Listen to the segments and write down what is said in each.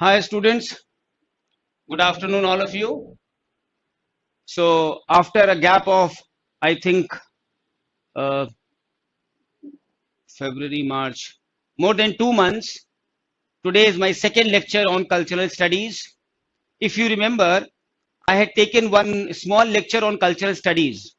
Hi students, good afternoon all of you. So after a gap of I think uh, February, March, more than 2 months, today is my second lecture on cultural studies. If you remember, I had taken one small lecture on cultural studies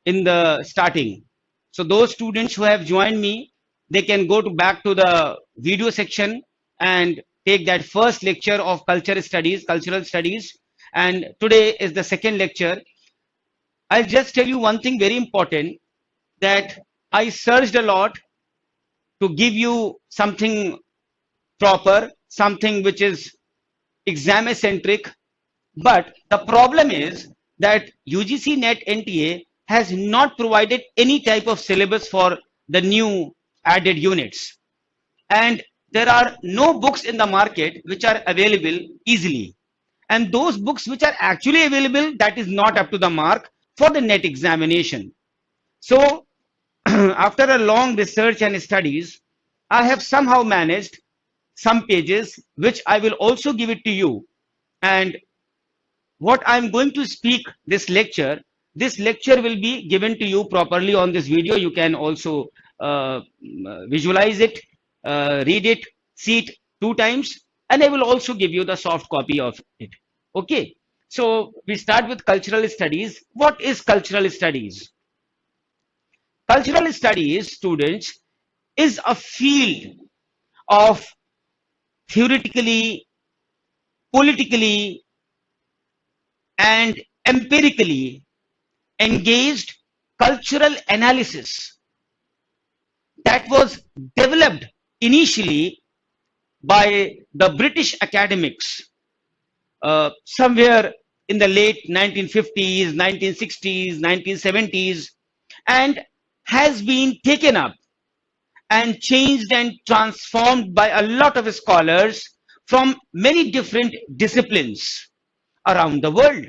in the starting. So those students who have joined me, they can go to back to the video section and take that first lecture of cultural studies. And today is the second lecture. I'll just tell you one thing very important, that I searched a lot to give you something proper, something which is exam centric. But the problem is that UGC NET NTA has not provided any type of syllabus for the new added units. And there are no books in the market which are available easily. And those books which are actually available, that is not up to the mark for the NET examination. So after a long research and studies, I have somehow managed some pages which I will also give it to you. And what I'm going to speak this lecture will be given to you properly on this video. You can also visualize it, read it, see it 2 times, and I will also give you the soft copy of it. Okay. So we start with cultural studies. What is cultural studies? Cultural studies, students, is a field of theoretically, politically, and empirically engaged cultural analysis that was developed initially by the British academics somewhere in the late 1950s, 1960s, 1970s, and has been taken up and changed and transformed by a lot of scholars from many different disciplines around the world.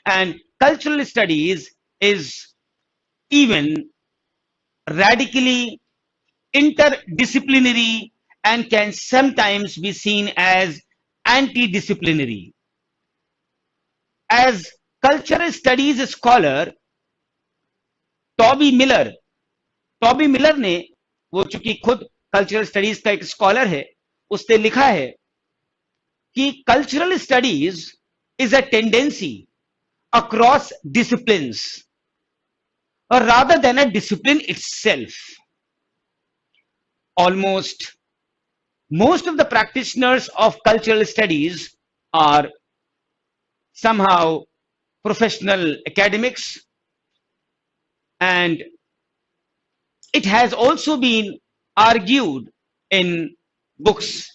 And cultural studies is even radically interdisciplinary and can sometimes be seen as anti-disciplinary. As cultural studies scholar Toby Miller Toby Miller ने, वो चूंकि खुद cultural studies का एक scholar है, उसने लिखा है कि cultural studies is a tendency across disciplines और rather than a discipline itself. Almost most of the practitioners of cultural studies are somehow professional academics, and it has also been argued in books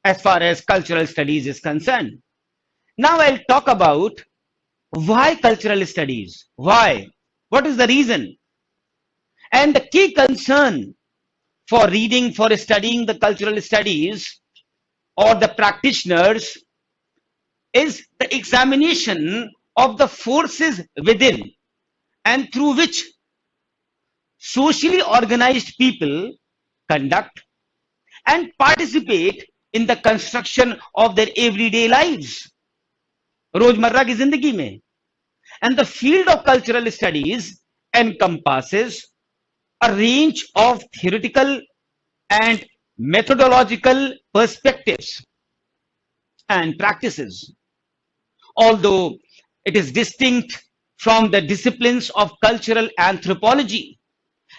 as far as cultural studies is concerned. Now I'll talk about why cultural studies. Why? What is the reason? And the key concern for reading, for studying the cultural studies or the practitioners is the examination of the forces within and through which socially organized people conduct and participate in the construction of their everyday lives, रोजमर्रा की जिंदगी में. And the field of cultural studies encompasses a range of theoretical and methodological perspectives and practices. Although it is distinct from the disciplines of cultural anthropology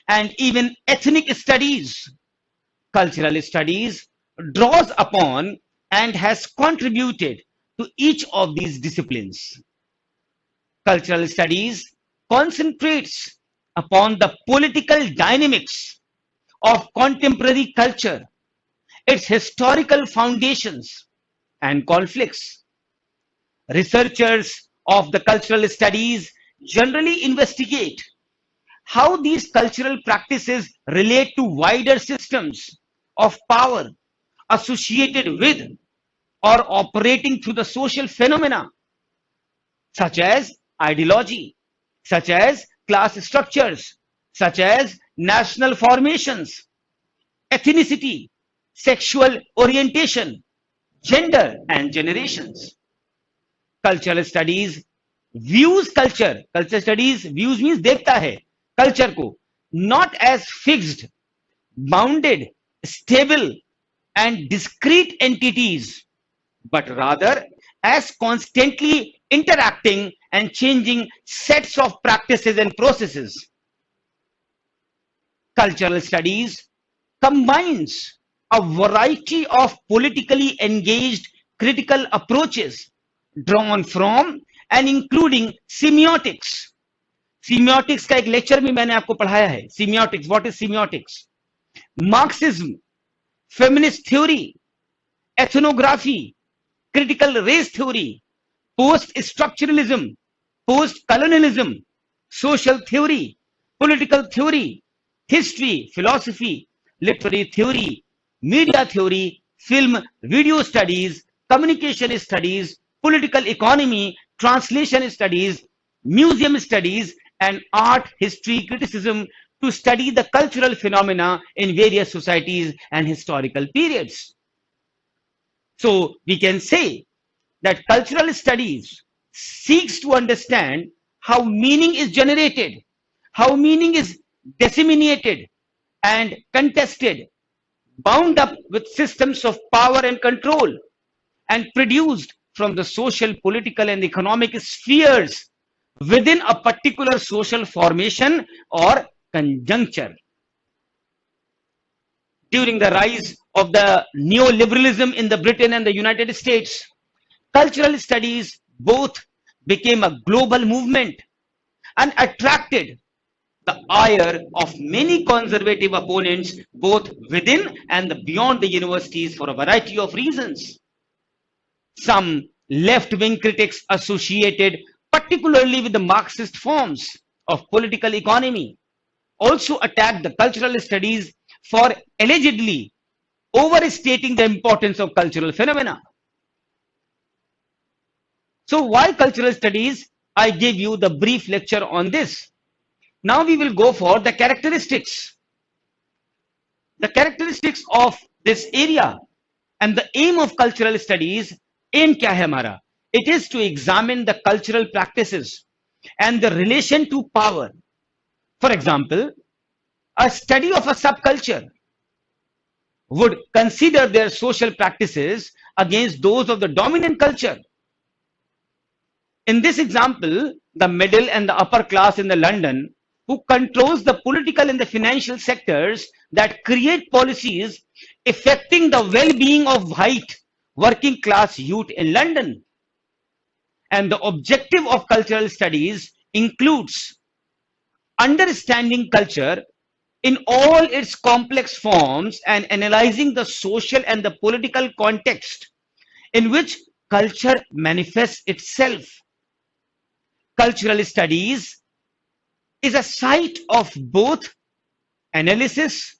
and even ethnic studies, cultural studies draws upon and has contributed to each of these disciplines. Cultural studies concentrates upon the political dynamics of contemporary culture, its historical foundations and conflicts. Researchers of the cultural studies generally investigate how these cultural practices relate to wider systems of power associated with or operating through the social phenomena such as ideology, such as class structures, such as national formations, ethnicity, sexual orientation, gender and generations. Cultural studies views culture. Culture studies views means देखता है culture को not as fixed, bounded, stable and discrete entities, but rather as constantly interacting and changing sets of practices and processes. Cultural studies combines a variety of politically engaged critical approaches drawn from and including semiotics. Semiotics का एक lecture भी मैंने आपको पढ़ाया है. Semiotics, what is semiotics? Marxism, feminist theory, ethnography, critical race theory, post-structuralism, post-colonialism, social theory, political theory, history, philosophy, literary theory, media theory, film, video studies, communication studies, political economy, translation studies, museum studies, and art history criticism to study the cultural phenomena in various societies and historical periods. So we can say that cultural studies seeks to understand how meaning is generated, how meaning is disseminated and contested, bound up with systems of power and control, and produced from the social, political, and economic spheres within a particular social formation or conjuncture. During the rise of the neoliberalism in the Britain and the United States, cultural studies both became a global movement and attracted the ire of many conservative opponents both within and beyond the universities for a variety of reasons. Some left-wing critics associated particularly with the Marxist forms of political economy also attacked the cultural studies for allegedly overstating the importance of cultural phenomena. So why cultural studies? I gave you the brief lecture on this. Now we will go for the characteristics. The characteristics of this area and the aim of cultural studies. Aim kya hai hamara? It is to examine the cultural practices and the relation to power. For example, a study of a subculture would consider their social practices against those of the dominant culture. In this example, the middle and the upper class in the London who controls the political and the financial sectors that create policies affecting the well-being of white working class youth in London. And the objective of cultural studies includes understanding culture in all its complex forms and analyzing the social and the political context in which culture manifests itself. Cultural studies is a site of both analysis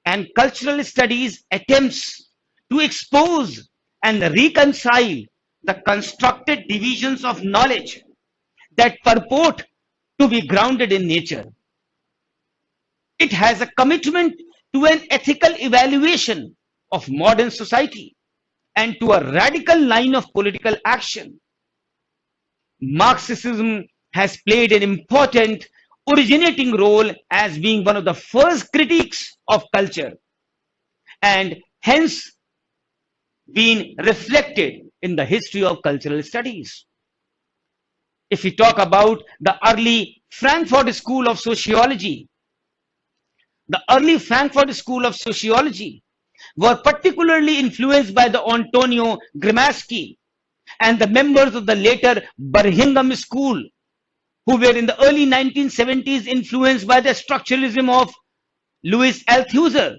and cultural studies attempts to expose and reconcile the constructed divisions of knowledge that purport to be grounded in nature. It has a commitment to an ethical evaluation of modern society and to a radical line of political action. Marxism has played an important originating role as being one of the first critiques of culture and hence been reflected in the history of cultural studies. If we talk about the early Frankfurt School of Sociology, the early Frankfurt School of Sociology were particularly influenced by the Antonio Gramsci and the members of the later Birmingham School, who were in the early 1970s influenced by the structuralism of Louis Althusser.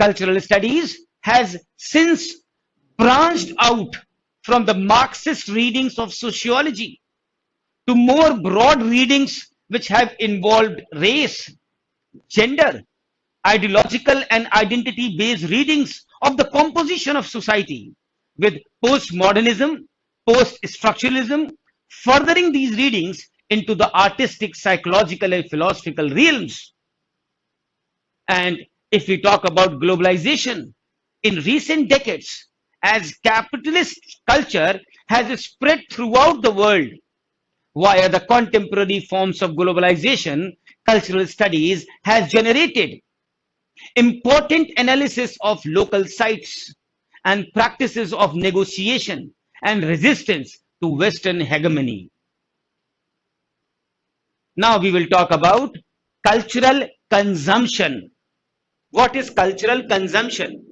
Cultural studies has since branched out from the Marxist readings of sociology to more broad readings which have involved race, gender, ideological and identity-based readings of the composition of society, with postmodernism, post-structuralism, furthering these readings into the artistic, psychological and philosophical realms. And if we talk about globalization, In recent decades, as capitalist culture has spread throughout the world via the contemporary forms of globalization, cultural studies has generated important analysis of local sites and practices of negotiation and resistance to Western hegemony. Now we will talk about cultural consumption. What is cultural consumption?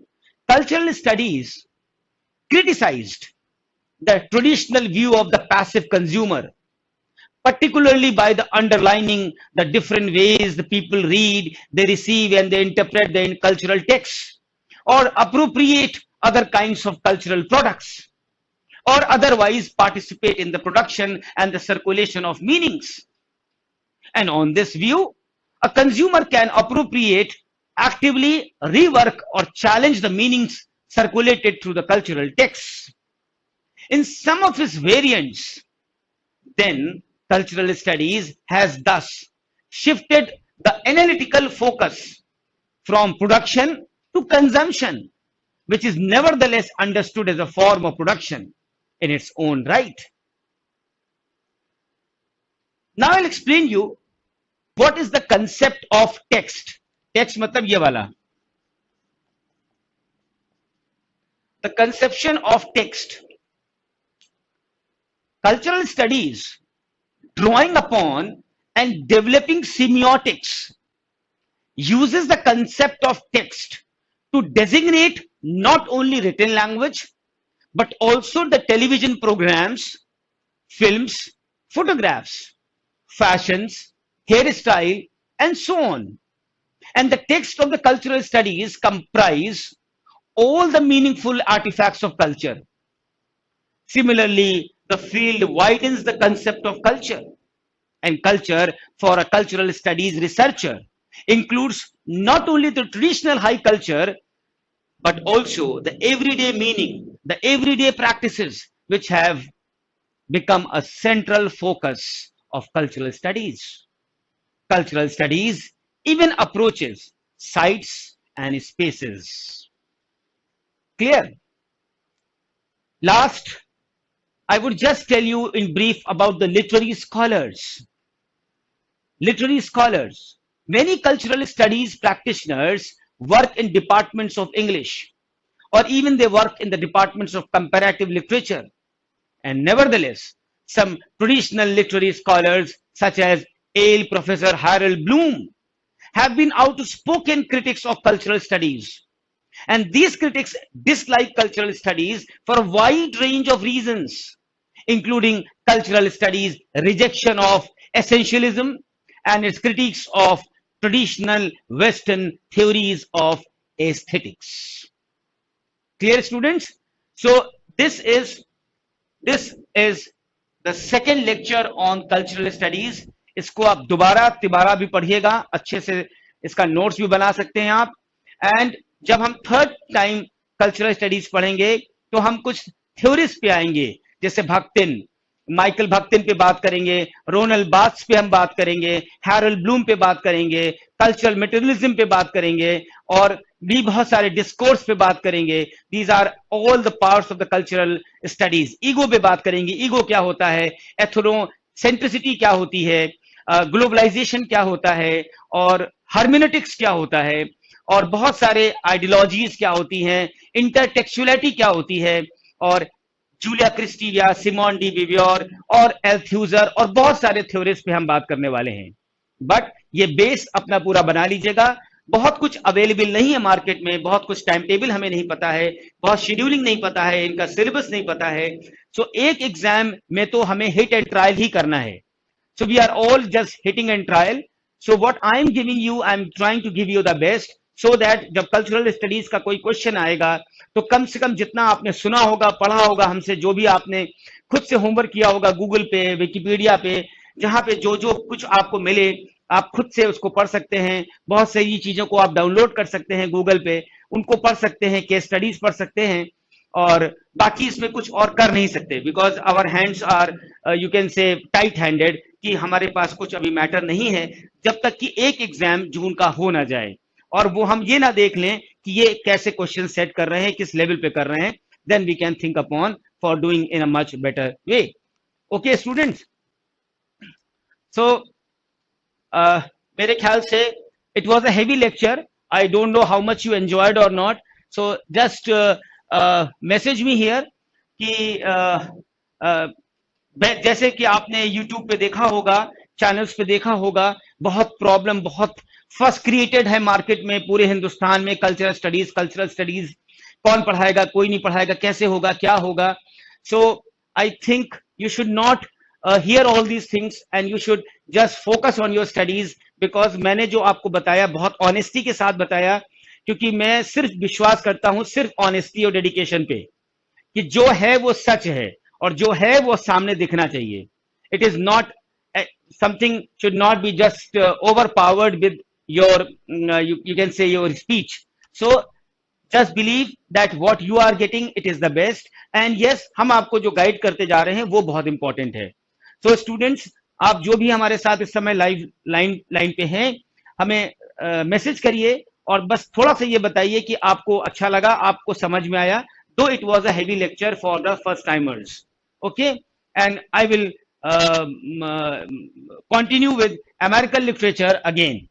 Cultural studies criticized the traditional view of the passive consumer, particularly by the underlining the different ways the people read, they receive, and they interpret the cultural texts, or appropriate other kinds of cultural products, or otherwise participate in the production and the circulation of meanings. And on this view, a consumer can appropriate, actively rework, or challenge the meanings circulated through the cultural texts. In some of its variants, then cultural studies has thus shifted the analytical focus from production to consumption, which is nevertheless understood as a form of production in its own right. Now I'll explain you what is the concept of text. Text matlab ye wala. The conception of text. Cultural studies drawing upon and developing semiotics uses the concept of text to designate not only written language but also the television programs, films, photographs, fashions, hairstyle, and so on. And the text of the cultural studies comprise all the meaningful artifacts of culture. Similarly, the field widens the concept of culture, and culture for a cultural studies researcher includes not only the traditional high culture but also the everyday meaning, the everyday practices which have become a central focus of cultural studies. Cultural studies even approaches sites and spaces. Clear? Last, I would just tell you in brief about the literary scholars. Literary scholars. Many cultural studies practitioners work in departments of English, or even they work in the departments of comparative literature. And nevertheless, some traditional literary scholars such as Yale Professor Harold Bloom have been outspoken critics of cultural studies. And these critics dislike cultural studies for a wide range of reasons, including cultural studies rejection of essentialism and its critiques of traditional Western theories of aesthetics. Clear, students? So this is the second lecture on cultural studies. इसको आप दोबारा तिबारा भी पढ़िएगा, अच्छे से इसका notes भी बना सकते हैं आप. एंड जब हम थर्ड टाइम कल्चरल स्टडीज पढ़ेंगे तो हम कुछ थ्योरीज पे आएंगे, जैसे भक्तिन, माइकल भक्तिन पे बात करेंगे, रोनाल्ड बार्थ्स पे हम बात करेंगे, हैरोल्ड ब्लूम पे बात करेंगे, कल्चरल मटेरियलिज्म पे बात करेंगे, और भी बहुत सारे डिस्कोर्स पे बात करेंगे. These are all the parts of the cultural studies. Ego पे बात करेंगे, ईगो क्या होता है, एथ्रोसेंट्रिसिटी क्या होती है, ग्लोबलाइजेशन क्या होता है, और हर्मेनेटिक्स क्या होता है, और बहुत सारे आइडियोलॉजीज क्या होती हैं, इंटरटेक्चुअलिटी क्या होती है, और जूलिया क्रिस्टी या सिमोन डी बिवियोर और एल्थ्यूजर और बहुत सारे थ्योरीज पे हम बात करने वाले हैं. बट ये बेस अपना पूरा बना लीजिएगा. बहुत कुछ अवेलेबल नहीं है मार्केट में, बहुत कुछ टाइम टेबल हमें नहीं पता है, बहुत शेड्यूलिंग नहीं पता है, इनका सिलेबस नहीं पता है. सो एक एग्जाम में तो हमें हिट एंड ट्रायल ही करना है. So we are all just hitting and trial. So what I am giving you, I am trying to give you the best, so that जब कल्चरल स्टडीज का कोई क्वेश्चन आएगा तो कम से कम जितना आपने सुना होगा, पढ़ा होगा हमसे, जो भी आपने खुद से होमवर्क किया होगा गूगल पे, विकिपीडिया पे, जहां पे जो जो कुछ आपको मिले आप खुद से उसको पढ़ सकते हैं. बहुत सारी चीजों को आप डाउनलोड कर सकते हैं गूगल पे, उनको पढ़ सकते हैं, केस स्टडीज पढ़ सकते हैं, और बाकी इसमें कुछ और कर नहीं सकते, because our hands are you can say tight handed, कि हमारे पास कुछ अभी मैटर नहीं है जब तक कि एक एग्जाम जून का हो ना जाए, और वो हम ये ना देख लें कि ये कैसे क्वेश्चन सेट कर रहे हैं, किस लेवल पे कर रहे हैं, then we can think upon for doing in a much better way. Okay students, so मेरे ख्याल से it was a heavy lecture. I don't know how much you enjoyed or not. So just message me here कि जैसे कि आपने YouTube पे देखा होगा, चैनल्स पे देखा होगा, बहुत प्रॉब्लम, बहुत फर्स्ट क्रिएटेड है मार्केट में, पूरे हिंदुस्तान में. कल्चरल स्टडीज कौन पढ़ाएगा, कोई नहीं पढ़ाएगा, कैसे होगा, क्या होगा. So I think you should not hear all these things and you should just focus on your studies, because मैंने जो आपको बताया बहुत ऑनेस्टी के साथ बताया, क्योंकि मैं सिर्फ विश्वास करता हूं सिर्फ ऑनेस्टी और डेडिकेशन पे, कि जो है वो सच है और जो है वो सामने दिखना चाहिए. It is not something, should not be just over powered with your you can say your speech. So just believe that what you are getting, it is the best. And yes, हम आपको जो guide करते जा रहे हैं वो बहुत important है. सो स्टूडेंट्स, आप जो भी हमारे साथ इस समय लाइन पे हैं, हमें मैसेज करिए और बस थोड़ा सा ये बताइए कि आपको अच्छा लगा, आपको समझ में आया. दो it was a heavy lecture for the first timers. Okay, and I will continue with American literature again.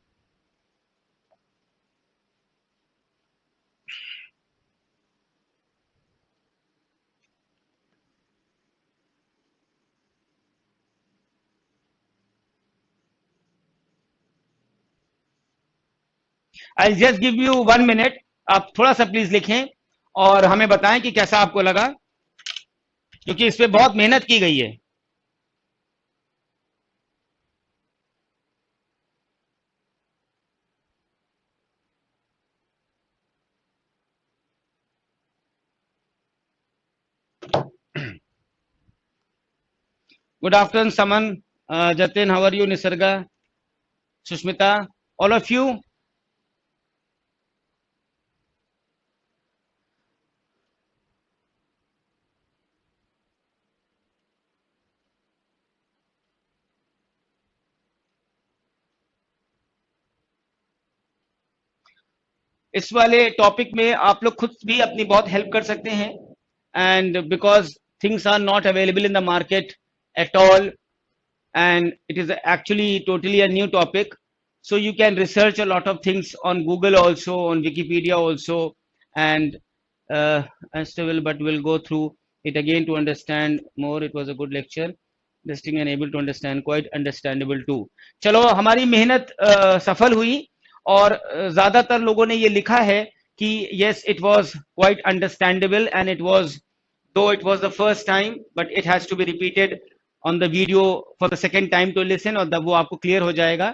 I just give you 1 minute. आप थोड़ा सा प्लीज लिखें और हमें बताएं कि कैसा आपको लगा, क्योंकि इस पे बहुत मेहनत की गई है. Good afternoon Suman, Jatin, how are you, Nisarga, Sushmita, all of you. इस वाले टॉपिक में आप लोग खुद भी अपनी बहुत हेल्प कर सकते हैं, and because things are not available in the market at all, and it is actually totally a new topic, so you can research a lot of things on Google also, on Wikipedia also, and still, but we'll go through it again to understand more. It was a good lecture, listening and able to understand, quite understandable too. चलो, हमारी मेहनत सफल हुई और ज्यादातर लोगों ने ये लिखा है कि yes, it was quite understandable and it was, though it was the first time, but it has to be repeated on the video for the second time to listen, और तब वो आपको क्लियर हो जाएगा.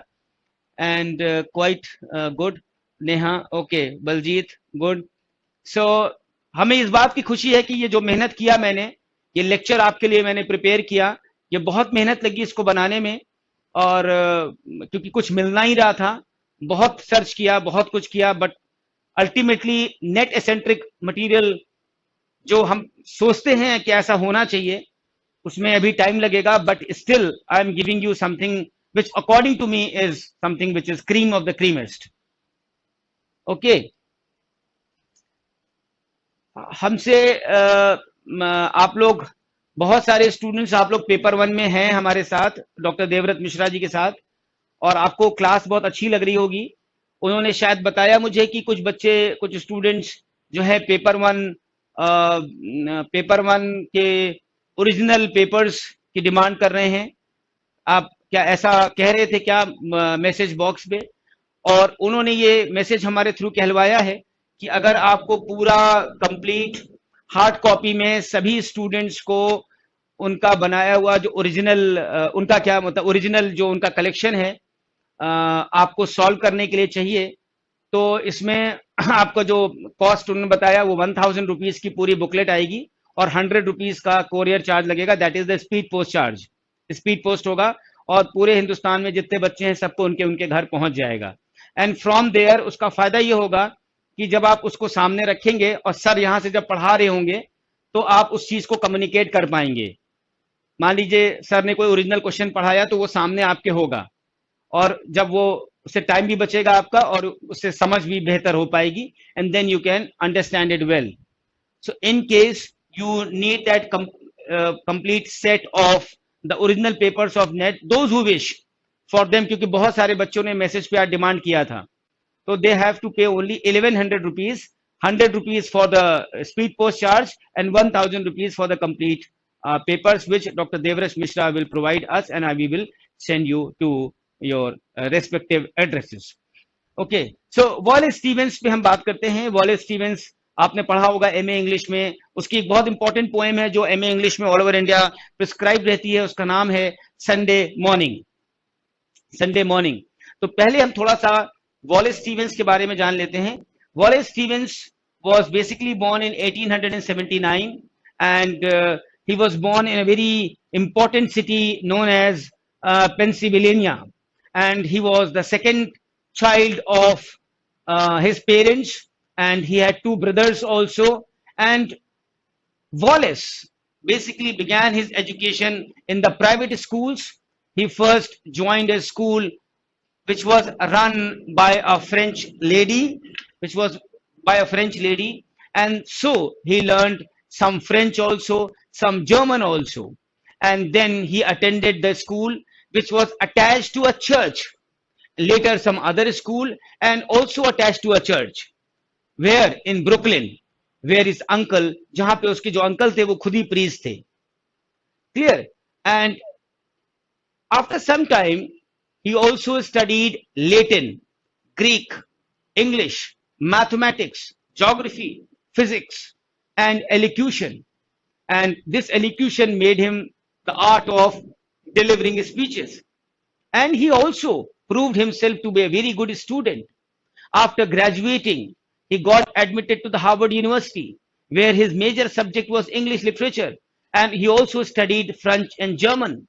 And quite good. Neha, okay. Baljeet, good. So हमें इस बात की खुशी है कि ये जो मेहनत किया मैंने, ये लेक्चर आपके लिए मैंने प्रिपेयर किया, ये बहुत मेहनत लगी इसको बनाने में, और क्योंकि कुछ मिल ना ही रहा था, बहुत सर्च किया, बहुत कुछ किया, but ultimately net eccentric material जो हम सोचते हैं कि ऐसा होना चाहिए, उसमें अभी टाइम लगेगा, but still I am giving you something which according to me is something which is cream of the creamest. Okay, हमसे आप लोग बहुत सारे स्टूडेंट्स, आप लोग पेपर 1 में हैं हमारे साथ, डॉक्टर देवव्रत मिश्रा जी के साथ, और आपको क्लास बहुत अच्छी लग रही होगी. उन्होंने शायद बताया मुझे कि कुछ बच्चे, कुछ स्टूडेंट्स जो है पेपर 1 के ओरिजिनल पेपर्स की डिमांड कर रहे हैं. आप क्या ऐसा कह रहे थे क्या मैसेज बॉक्स पे? और उन्होंने ये मैसेज हमारे थ्रू कहलवाया है कि अगर आपको पूरा कंप्लीट हार्ड कॉपी में सभी स्टूडेंट्स को उनका बनाया हुआ जो ओरिजिनल, उनका क्या मतलब ओरिजिनल जो उनका कलेक्शन है आपको सॉल्व करने के लिए चाहिए, तो इसमें आपको जो कॉस्ट उन्होंने बताया वो 1000 रुपीज की पूरी बुकलेट आएगी और 100 रुपीज का कोरियर चार्ज लगेगा. That is the speed post charge. Speed post होगा और पूरे हिंदुस्तान में जितने बच्चे हैं सबको उनके उनके घर पहुंच जाएगा. एंड फ्रॉम देयर उसका फायदा ये होगा कि जब आप उसको सामने रखेंगे और सर यहाँ से जब पढ़ा रहे होंगे तो आप उस चीज को कम्युनिकेट कर पाएंगे. मान लीजिए सर ने कोई ओरिजिनल क्वेश्चन पढ़ाया तो वो सामने आपके होगा और जब वो उससे टाइम भी बचेगा आपका और उससे समझ भी बेहतर हो पाएगी, and then you can understand it well. So in case you need that complete set of the original papers of net, those who wish for them, क्योंकि बहुत सारे बच्चों ने मैसेज पे डिमांड किया था, तो they have to pay only 1100 rupees, 100 rupees for the speed post charge and 1000 rupees for the complete papers, which Dr. Devrash Mishra will provide us, and we will send you to your respective addresses. Okay, so Wallace Stevens पे हम बात करते हैं. Wallace Stevens आपने पढ़ा होगा MA English में. उसकी एक बहुत इंपॉर्टेंट पोएम है जो एमए इंग्लिश में ऑल ओवर इंडिया प्रिस्क्राइब रहती है. उसका नाम है संडे मॉर्निंग. Sunday morning. तो पहले हम थोड़ा सा वॉलेस स्टीवेंस के बारे में जान लेते हैं. Wallace Stevens was basically born in 1879 and he was born in a very important city known as Pennsylvania, and he was the second child of his parents, and he had two brothers also. And Wallace basically began his education in the private schools. He first joined a school which was run by a French lady, which was by a French lady, and so he learned some French also, some German also, and then he attended the school which was attached to a church, later some other school and also attached to a church, where in Brooklyn, where his uncle, जहां पे उसके जो uncle थे वो खुद ही priest थे. Clear? And after some time he also studied Latin, Greek, English, mathematics, geography, physics, and elocution. And this elocution made him the art of delivering speeches. And he also proved himself to be a very good student. After graduating, he got admitted to the Harvard University, where his major subject was English literature, and he also studied French and German.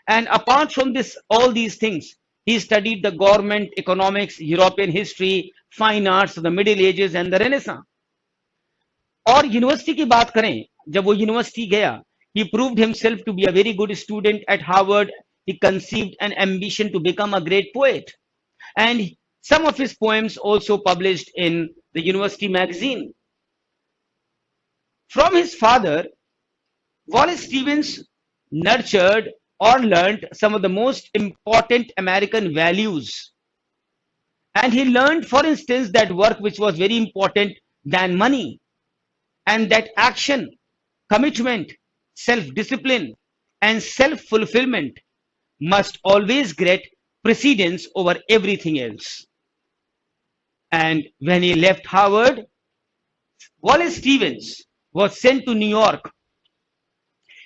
And apart from this, all these things, he studied the government, economics, European history, fine arts, the Middle Ages and the Renaissance. और university की बात करें, जब वो university गया, he proved himself to be a very good student at Harvard. He conceived an ambition to become a great poet, and some of his poems also published in the university magazine. From his father, Wallace Stevens nurtured or learned some of the most important American values. And he learned, for instance, that work which was very important than money, and that action, commitment, self-discipline, and self-fulfillment must always get precedence over everything else. And when he left Harvard, Wallace Stevens was sent to New York,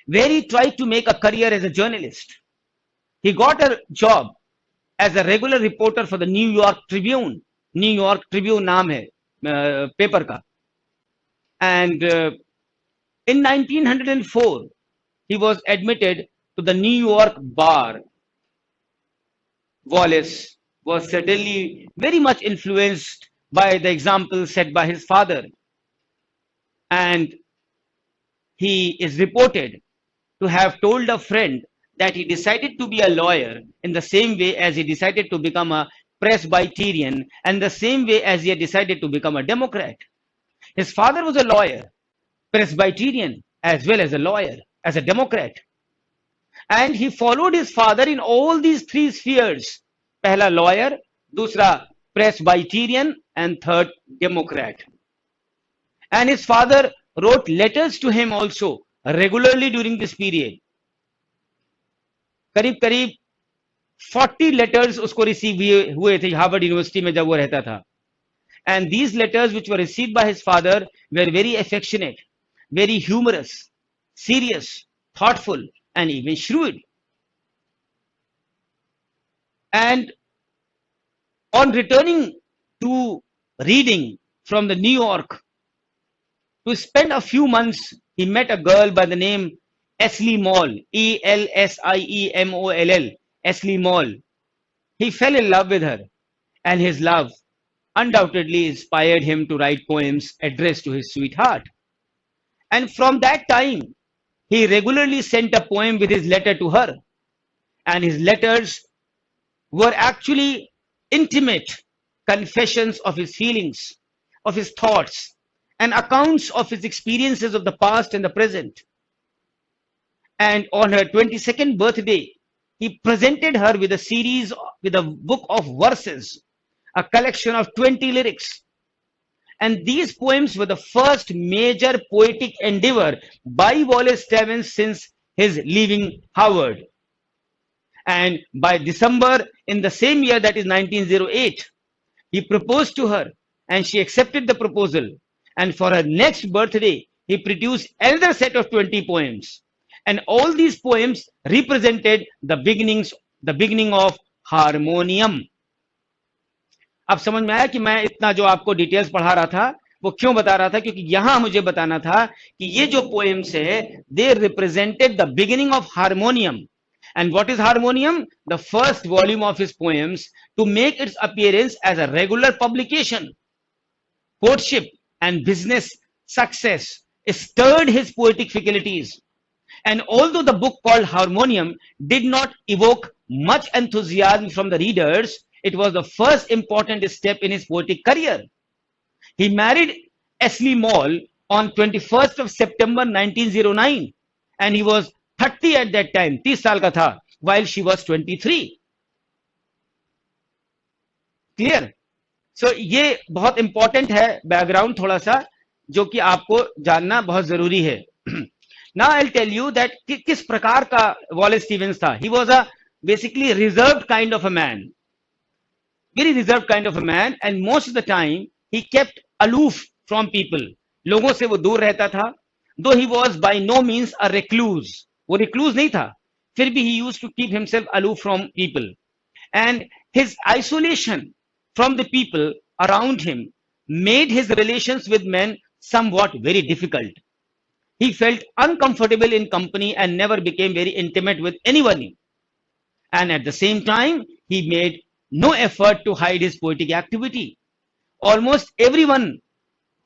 where he tried to make a career as a journalist. He got a job as a regular reporter for the New York Tribune. New York Tribune नाम है paper का. And in 1904, he was admitted to the New York bar. Wallace was certainly very much influenced by the example set by his father. And he is reported to have told a friend that he decided to be a lawyer in the same way as he decided to become a Presbyterian, and the same way as he had decided to become a Democrat. His father was a lawyer, Presbyterian, as well as a lawyer, as a Democrat. And he followed his father in all these three spheres. Pehla lawyer, dusra Presbyterian, and third Democrat. And his father wrote letters to him also regularly during this period. करीब करीब 40 letters उसको receive हुए थे Harvard university में जब वो रहता था. And these letters which were received by his father were very affectionate, very humorous, serious, thoughtful, and even shrewd. And on returning to reading from the New York to spend a few months, he met a girl by the name Eslie Moll, Elsiemol, Eslie Moll. He fell in love with her, and his love undoubtedly inspired him to write poems addressed to his sweetheart. And from that time, he regularly sent a poem with his letter to her. And his letters were actually intimate confessions of his feelings, of his thoughts, and accounts of his experiences of the past and the present. And on her 22nd birthday, he presented her with with a book of verses, a collection of 20 lyrics. And these poems were the first major poetic endeavor by Wallace Stevens since his leaving Harvard. And by December in the same year, that is 1908, he proposed to her and she accepted the proposal. And for her next birthday, he produced another set of 20 poems. And all these poems represented the beginning of harmonium. अब समझ में आया कि मैं इतना जो आपको details पढ़ा रहा था वो क्यों बता रहा था, क्योंकि यहां मुझे बताना था कि ये जो पोएम्स है they represented the beginning of harmonium. And what is harmonium? The first volume of his poems to make its appearance as a regular publication. Courtship and business success stirred his poetic faculties. And although the book called Harmonium did not evoke much enthusiasm from the readers, it was the first important step in his poetic career. He married Esli Moll on 21st of September 1909 and he was 30 at that time, 30 साल का था, while she was 23. Clear? So ये बहुत important है background थोड़ा सा जो कि आपको जानना बहुत जरूरी है. Now I'll tell you that किस प्रकार का वॉलेस स्टीवेंस था. He was a basically reserved kind of a man, very reserved kind of a man, and most of the time he kept aloof from people. लोगों से वो दूर रहता था. Though he was by no means a recluse, वो recluse नहीं था, फिर भी he used to keep himself aloof from people. And his isolation from the people around him made his relations with men somewhat very difficult. He felt uncomfortable in company and never became very intimate with anyone. And at the same time, he made no effort to hide his poetic activity. Almost everyone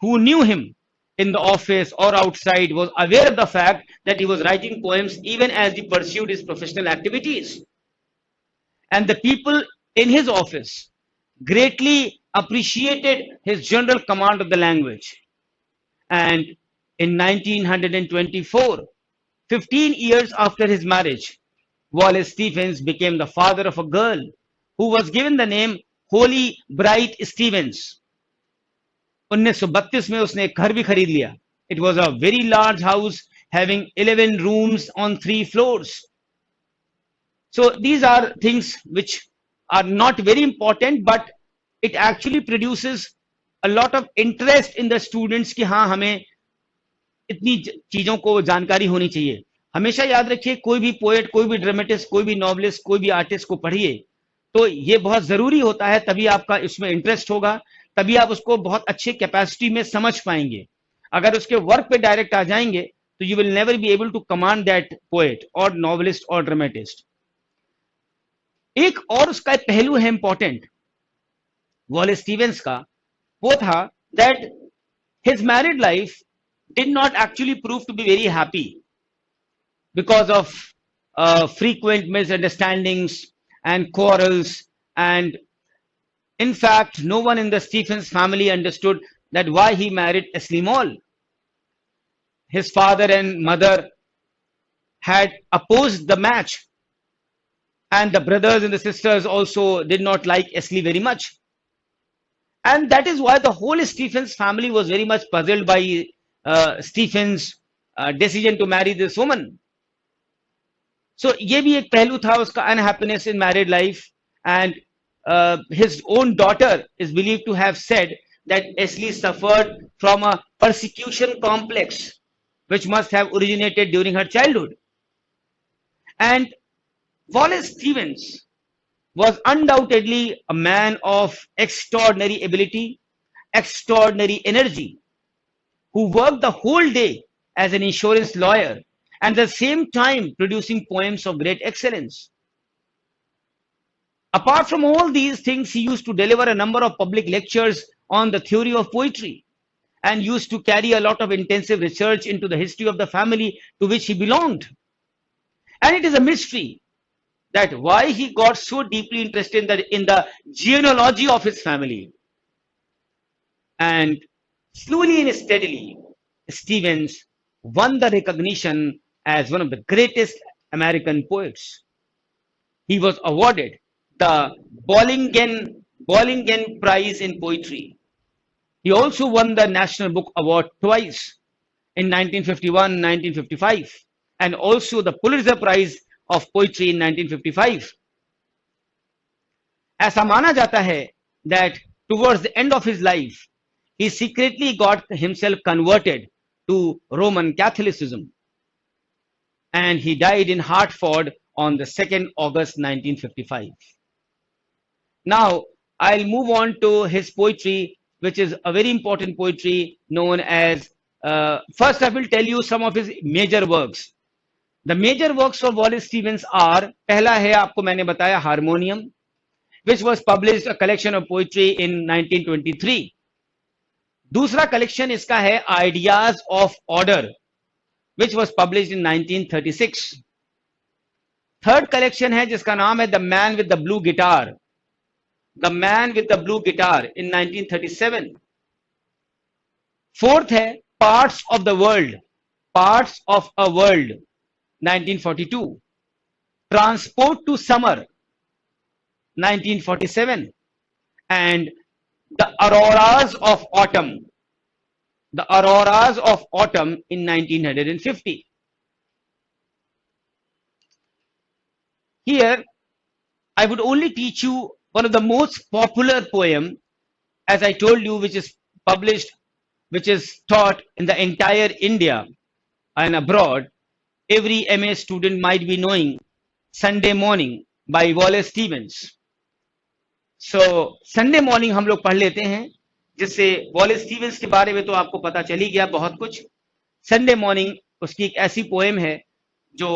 who knew him in the office or outside was aware of the fact that he was writing poems even as he pursued his professional activities. And the people in his office greatly appreciated his general command of the language. And in 1924, 15 years after his marriage, Wallace Stevens became the father of a girl who was given the name Holy Bright Stevens. 1932 में उसने एक घर भी खरीद लिया. It was a very large house having 11 rooms on 3 floors. So these are things which are not very important, but it actually produces a lot of interest in the students कि हाँ हमें इतनी चीजों को जानकारी होनी चाहिए. हमेशा याद रखिए कोई भी पोएट, कोई भी ड्रामेटिस्ट, कोई भी नॉवलिस्ट, कोई भी आर्टिस्ट को पढ़िए तो ये बहुत जरूरी होता है, तभी आपका इसमें इंटरेस्ट होगा, तभी आप उसको बहुत अच्छे कैपेसिटी में समझ पाएंगे. अगर उसके वर्क पे डायरेक्ट आ जाएंगे तो you will never be able to command that poet और नॉवलिस्ट और ड्रामेटिस्ट. एक और उसका पहलू है इंपॉर्टेंट वॉलेस स्टीवेंस का, वो था that his married life did not actually prove to be very happy because of frequent misunderstandings and quarrels. And in fact, no one in the Stephens family understood that why he married Esli Moll. His father and mother had opposed the match, and the brothers and the sisters also did not like Esli very much. And that is why the whole Stephens family was very much puzzled by Stephen's decision to marry this woman. So ये भी एक पहलू था उसका unhappiness in married life. And his own daughter is believed to have said that Esli suffered from a persecution complex which must have originated during her childhood. And Wallace Stevens was undoubtedly a man of extraordinary ability, extraordinary energy, who worked the whole day as an insurance lawyer and at the same time producing poems of great excellence. Apart from all these things, he used to deliver a number of public lectures on the theory of poetry and used to carry a lot of intensive research into the history of the family to which he belonged. And it is a mystery that why he got so deeply interested in the genealogy of his family. And slowly and steadily, Stevens won the recognition as one of the greatest American poets. He was awarded the Bollingen Prize in Poetry. He also won the National Book Award twice, in 1951 1955, and also the Pulitzer Prize of Poetry in 1955. ऐसा माना जाता है that towards the end of his life, he secretly got himself converted to Roman Catholicism, and he died in Hartford on the 2nd August 1955. Now, I'll move on to his poetry, which is a very important poetry known as, first I will tell you some of his major works. The major works of Wallace Stevens are, पहला है आपको मैंने बताया Harmonium, which was published a collection of poetry in 1923. दूसरा collection इसका है Ideas of Order, which was published in 1936. Third collection है जिसका नाम है The Man with the Blue Guitar, The Man with the Blue Guitar in 1937. Fourth है Parts of the World, Parts of a World, 1942. Transport to Summer, 1947. And The Auroras of Autumn, The Auroras of Autumn in 1950. Here, I would only teach you one of the most popular poem, as I told you, which is published, which is taught in the entire India and abroad. Every MA student might be knowing Sunday Morning by Wallace Stevens. So Sunday Morning हम लोग पढ़ लेते हैं, जिससे Wallace Stevens के बारे में तो आपको पता चल ही गया बहुत कुछ. संडे मॉर्निंग उसकी एक ऐसी पोएम है जो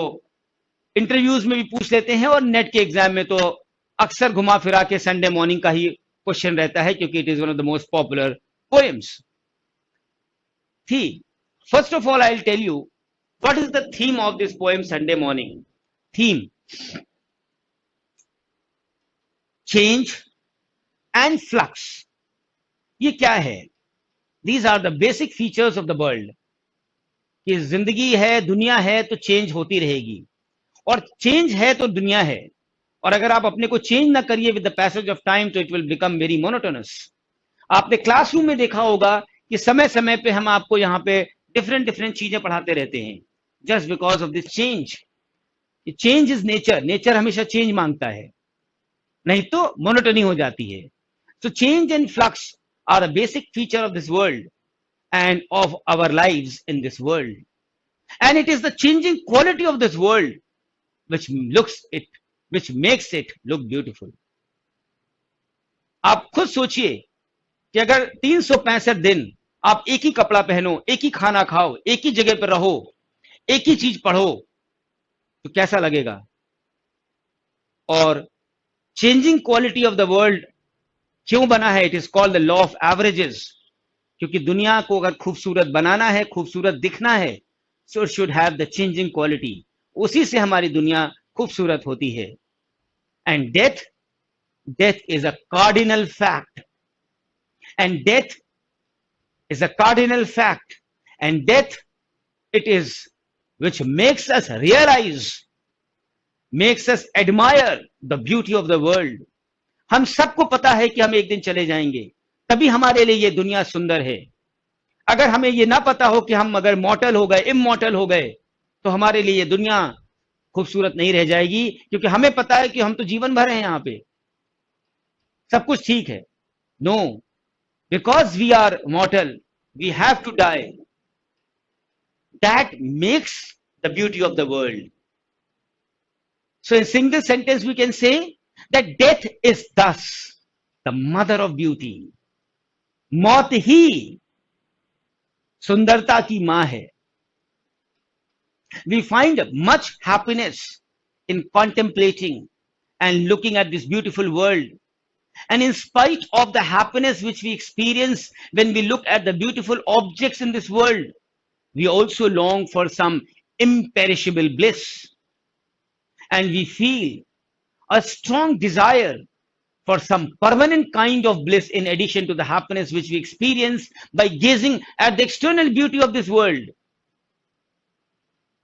इंटरव्यूज में भी पूछ लेते हैं और नेट के एग्जाम में तो अक्सर घुमा फिरा के संडे मॉर्निंग का ही क्वेश्चन रहता है, क्योंकि it is one of the most popular poems. The first of all I will tell you what is the theme of this poem Sunday morning. Theme change and flux. ये क्या है? These are the basic features of the world. कि जिंदगी है, दुनिया है तो change होती रहेगी, और चेंज है तो दुनिया है, और अगर आप अपने को चेंज ना करिए with the passage of time तो it will become very monotonous. आपने क्लासरूम में देखा होगा कि समय समय पे हम आपको यहाँ पे डिफरेंट चीजें पढ़ाते रहते हैं, just because of this change. Change is nature. Nature हमेशा चेंज मांगता है, नहीं तो मोनोटनी हो जाती है. So change and flux are a basic feature of this world and of our lives in this world. And it is the changing quality of this world which makes it look beautiful. आप खुद सोचिए कि अगर 365 दिन आप एक ही कपड़ा पहनो, एक ही खाना खाओ, एक ही जगह पर रहो, एक ही चीज पढ़ो, तो कैसा लगेगा? और changing quality of the world क्यों बना है? It is called the law of averages. क्योंकि दुनिया को अगर खूबसूरत बनाना है, खूबसूरत दिखना है, so it should have the changing quality. उसी से हमारी दुनिया खूबसूरत होती है. And death is a cardinal fact. And death is a cardinal fact. And death it is which makes us realize, makes us admire the beauty of the world. हम सबको पता है कि हम एक दिन चले जाएंगे, तभी हमारे लिए ये दुनिया सुंदर है. अगर हमें ये ना पता हो कि हम अगर मॉर्टल हो गए, इमॉर्टल हो गए, तो हमारे लिए ये दुनिया खूबसूरत नहीं रह जाएगी, क्योंकि हमें पता है कि हम तो जीवन भर हैं यहाँ पे, सब कुछ ठीक है. No, because we are mortal, we have to die. That makes the beauty of the world. So in single sentence we can say that death is thus the mother of beauty. मौत ही सुंदरता की मां है. We find much happiness in contemplating and looking at this beautiful world. And in spite of the happiness which we experience when we look at the beautiful objects in this world, we also long for some imperishable bliss. And we feel a strong desire for some permanent kind of bliss in addition to the happiness which we experience by gazing at the external beauty of this world.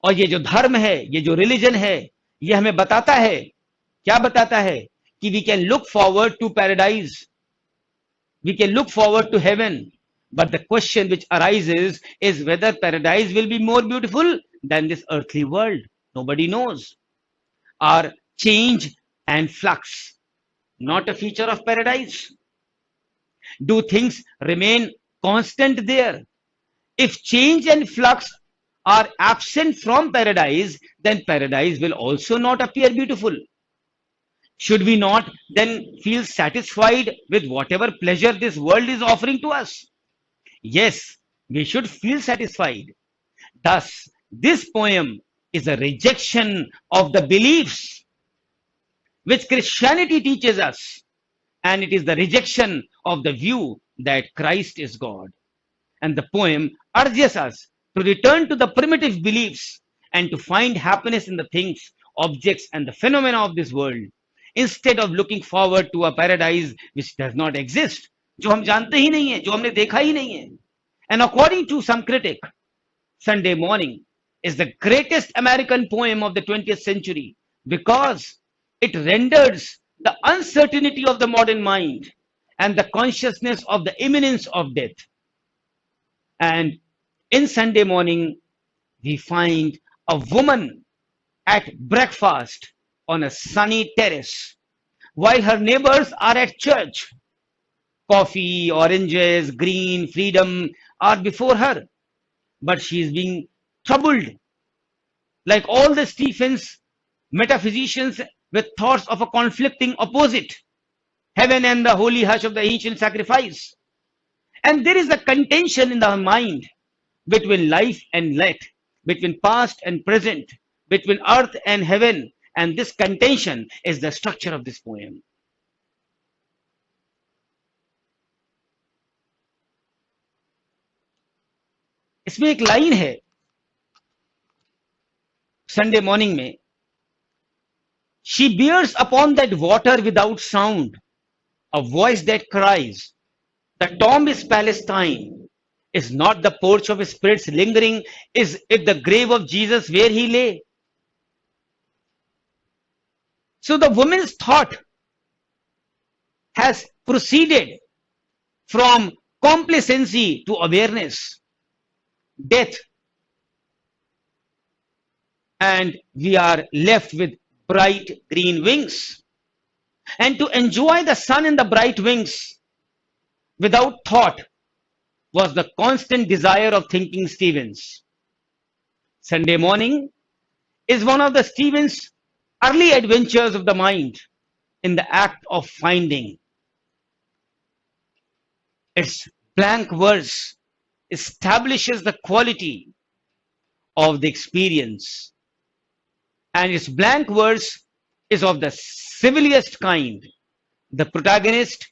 और ये जो धर्म है, ये जो religion है, ये हमें बताता है, क्या बताता है कि we can look forward to paradise, we can look forward to heaven, but the question which arises is whether paradise will be more beautiful than this earthly world. Nobody knows. Are change and flux not a feature of paradise? Do things remain constant there? If change and flux are absent from paradise, then paradise will also not appear beautiful. Should we not then feel satisfied with whatever pleasure this world is offering to us? Yes, we should feel satisfied. Thus, this poem is a rejection of the beliefs which Christianity teaches us, and it is the rejection of the view that Christ is God. And the poem urges us to return to the primitive beliefs and to find happiness in the things, objects, and the phenomena of this world, instead of looking forward to a paradise which does not exist, जो हम जानते ही नहीं है, जो हमने देखा ही नहीं है. And according to some critic, Sunday Morning is the greatest American poem of the 20th century because it renders the uncertainty of the modern mind and the consciousness of the imminence of death. And in Sunday Morning, we find a woman at breakfast on a sunny terrace while her neighbors are at church. Coffee, oranges, green, freedom are before her, but she is being troubled, like all the Stephens metaphysicians, with thoughts of a conflicting opposite, heaven and the holy hush of the ancient sacrifice. And there is a contention in the mind between life and death, between past and present, between earth and heaven, and this contention is the structure of this poem. इसमें एक line है Sunday morning में, she bears upon that water without sound a voice that cries, the tomb is Palestine, is not the porch of spirits lingering, is it the grave of Jesus where he lay? So the woman's thought has proceeded from complacency to awareness, death, and we are left with bright green wings. And to enjoy the sun and the bright wings without thought was the constant desire of thinking Stephens. Sunday Morning is one of the Stephens' early adventures of the mind in the act of finding. Its blank verse establishes the quality of the experience, and its blank verse is of the civiliest kind. The protagonist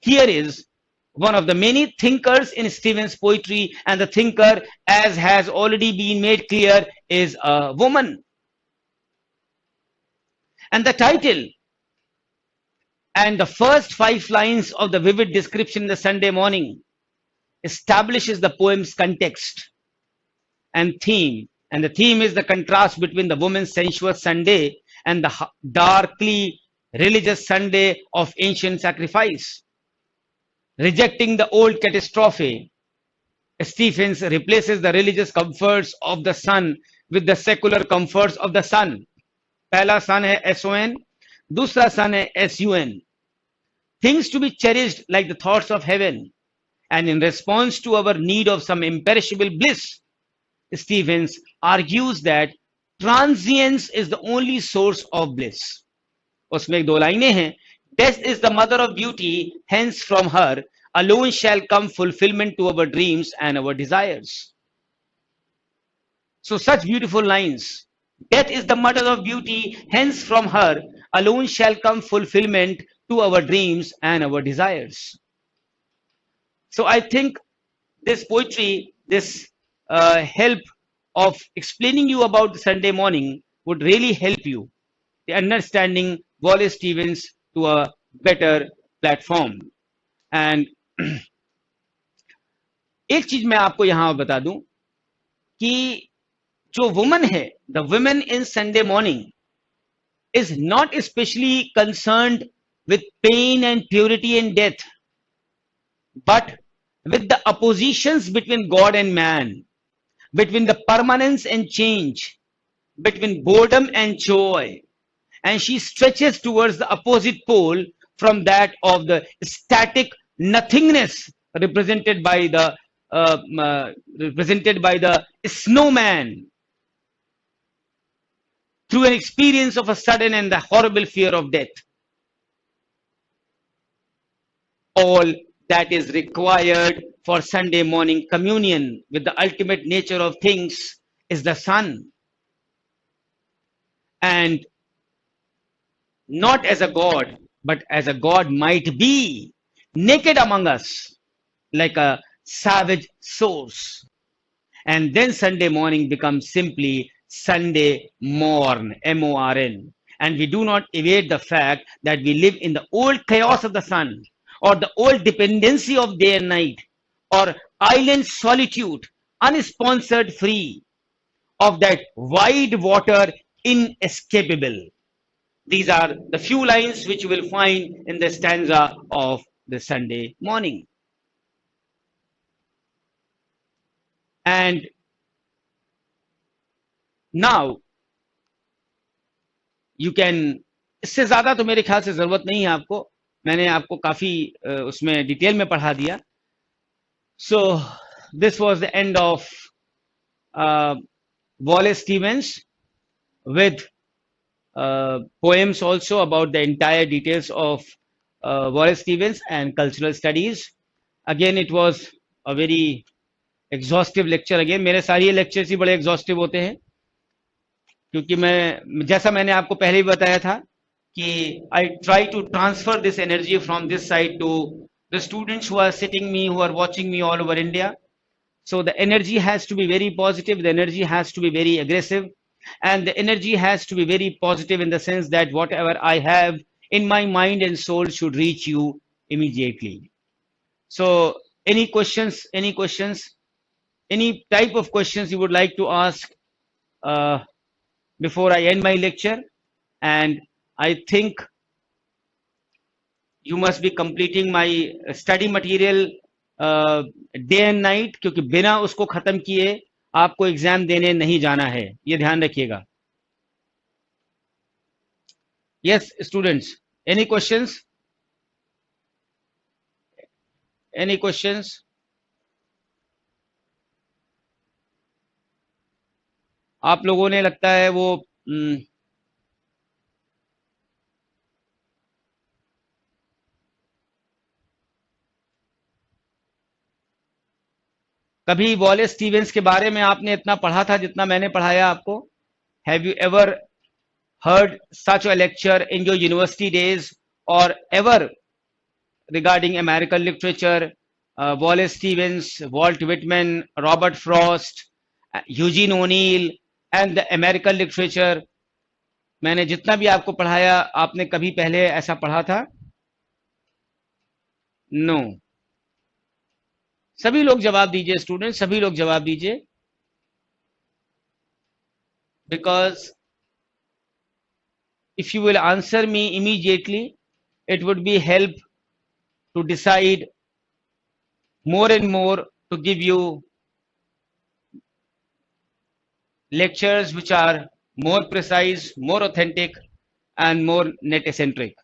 here is one of the many thinkers in Stephens' poetry, and the thinker, as has already been made clear, is a woman. And the title and the first 5 lines of the vivid description in the Sunday Morning establishes the poem's context and theme. And the theme is the contrast between the woman's sensuous Sunday and the darkly religious Sunday of ancient sacrifice. Rejecting the old catastrophe, Stephens replaces the religious comforts of the sun with the secular comforts of the sun. पहला sun है S-O-N, दूसरा sun है S-U-N. Things to be cherished like the thoughts of heaven. And in response to our need of some imperishable bliss, Stephens argues that transience is the only source of bliss. उसमें एक 2 लाइनें हैं. Death is the mother of beauty, hence from her alone shall come fulfillment to our dreams and our desires. So such beautiful lines. Death is the mother of beauty, hence from her alone shall come fulfillment to our dreams and our desires. So I think this poetry, this help of explaining you about the Sunday Morning would really help you the understanding Wallace Stevens to a better platform. And एक चीज मैं आपको यहां बता दूं कि जो woman है, the women in Sunday morning is not especially concerned with pain and purity and death, but with the oppositions between God and man, between the permanence and change, between boredom and joy. And she stretches towards the opposite pole from that of the static nothingness represented by the snowman through an experience of a sudden and the horrible fear of death. All that is required for Sunday morning communion with the ultimate nature of things is the sun. And not as a god, but as a god might be, naked among us, like a savage source. And then Sunday morning becomes simply Sunday morn, M-O-R-N. And we do not evade the fact that we live in the old chaos of the sun, or the old dependency of day and night, or island solitude, unsponsored free of that wide water inescapable. These are the few lines which you will find in the stanza of the Sunday morning. And now you can, इससे ज्यादा तो मेरे ख्याल से जरूरत नहीं है आपको, मैंने आपको काफी उसमें डिटेल में पढ़ा दिया. So this was the end of Wallace Stevens with poems also about the entire details of Wallace Stevens and cultural studies. Again, it was a very exhaustive lecture. Again, मेरे सारे lectures ही बड़े exhaustive होते हैं, क्योंकि मैं जैसा मैंने आपको पहले भी बताया था कि I try to transfer this energy from this side to the students who are sitting me, who are watching me all over India. So the energy has to be very positive, the energy has to be very aggressive, and the energy has to be very positive in the sense that whatever I have in my mind and soul should reach you immediately. So any questions, any type of questions you would like to ask before I end my lecture? And I think you must be completing my study material day and night, क्योंकि बिना उसको खत्म किए आपको exam देने नहीं जाना है, ये ध्यान रखिएगा. Yes, students, any questions? Any questions? आप लोगों ने लगता है वो कभी वॉलेस स्टीवेंस के बारे में आपने इतना पढ़ा था जितना मैंने पढ़ाया आपको? Have you ever heard such a lecture in your university days, or ever regarding American literature, Wallace Stevens, Walt Whitman, Robert Frost, Eugene O'Neill, and the American literature? मैंने जितना भी आपको पढ़ाया, आपने कभी पहले ऐसा पढ़ा था? नो. सभी लोग जवाब दीजिए स्टूडेंट, सभी लोग जवाब दीजिए. Because if you will answer me immediately, it would be help to decide more and more to give you lectures which are more precise, more authentic, and more net-centric.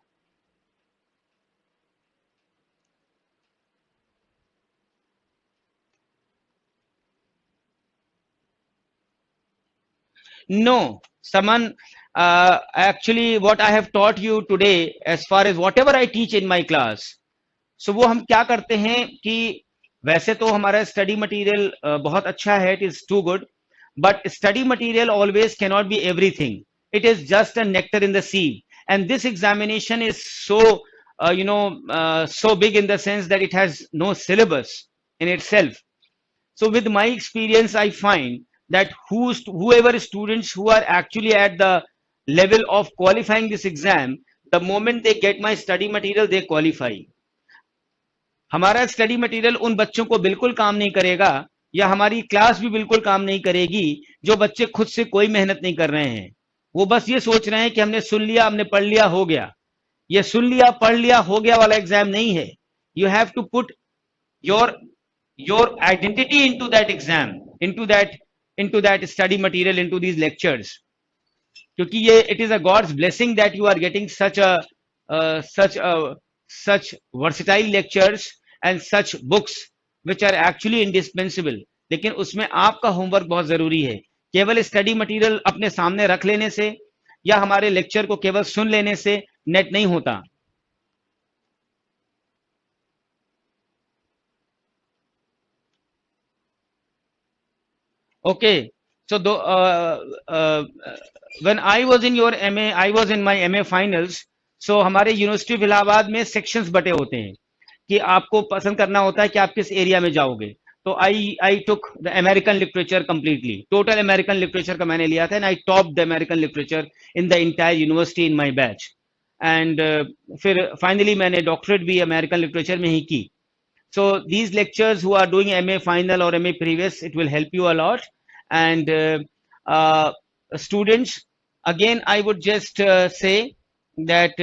No, Saman, actually what I have taught you today, as far as whatever I teach in my class, so वो हम क्या करते हैं कि वैसे तो हमारा study material बहुत अच्छा है, it is too good, but study material always cannot be everything. It is just a nectar in the sea, and this examination is so so big in the sense that it has no syllabus in itself. So with my experience, I find that whoever students who are actually at the level of qualifying this exam, the moment they get my study material they qualify. हमारा study material उन बच्चों को बिल्कुल काम नहीं करेगा, या हमारी क्लास भी बिल्कुल काम नहीं करेगी जो बच्चे खुद से कोई मेहनत नहीं कर रहे हैं। वो बस ये सोच रहे हैं कि हमने सुन लिया, हमने पढ़ लिया, हो गया। ये सुन लिया, पढ़ लिया, हो गया वाला एग्जाम नहीं है। You have to put your identity into that exam, into that study material, into these lectures. क्योंकि ये it is a god's blessing that you are getting such versatile lectures and such books which are actually indispensable. लेकिन उसमें आपका homework बहुत जरूरी है। केवल study material अपने सामने रख लेने से या हमारे लेक्चर को केवल सुन लेने से नेट नहीं होता। Okay, so when I was in your MA, I was in my MA finals. So हमारे यूनिवर्सिटी ऑफ इलाहाबाद में सेक्शंस बटे होते हैं कि आपको पसंद करना होता है कि आप किस एरिया में जाओगे। तो I took the American literature completely, total American literature का मैंने लिया था, and I top the American literature in the entire university in my batch. And फिर फाइनली मैंने डॉक्टरेट भी अमेरिकन लिटरेचर में ही की। So these lectures who are doing MA final or MA previous, it will help you a lot. And students, again I would just say that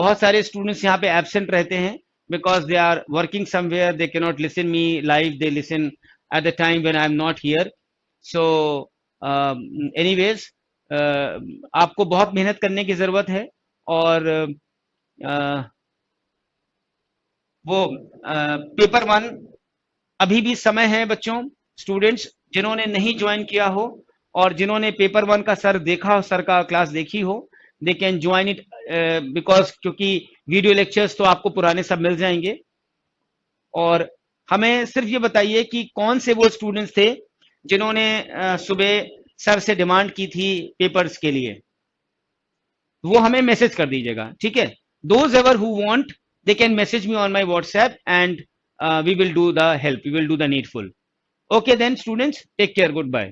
बहुत सारे students यहाँ पे absent रहते हैं because they are working somewhere, they cannot listen me live, they listen at the time when I am not here. So anyways, आपको बहुत मेहनत करने की ज़रूरत है, और वो पेपर 1 अभी भी समय है बच्चों। स्टूडेंट्स जिन्होंने नहीं ज्वाइन किया हो और जिन्होंने पेपर 1 का सर देखा हो, सर का क्लास देखी हो, they can join it, because क्योंकि वीडियो लेक्चर्स तो आपको पुराने सब मिल जाएंगे। और हमें सिर्फ ये बताइए कि कौन से वो स्टूडेंट्स थे जिन्होंने सुबह सर से डिमांड की थी पेपर्स के लिए, वो हमें मैसेज कर दीजिएगा, ठीक है। Those ever who want, they can message me on my WhatsApp, and we will do the help, we will do the needful. Okay then students, take care, goodbye.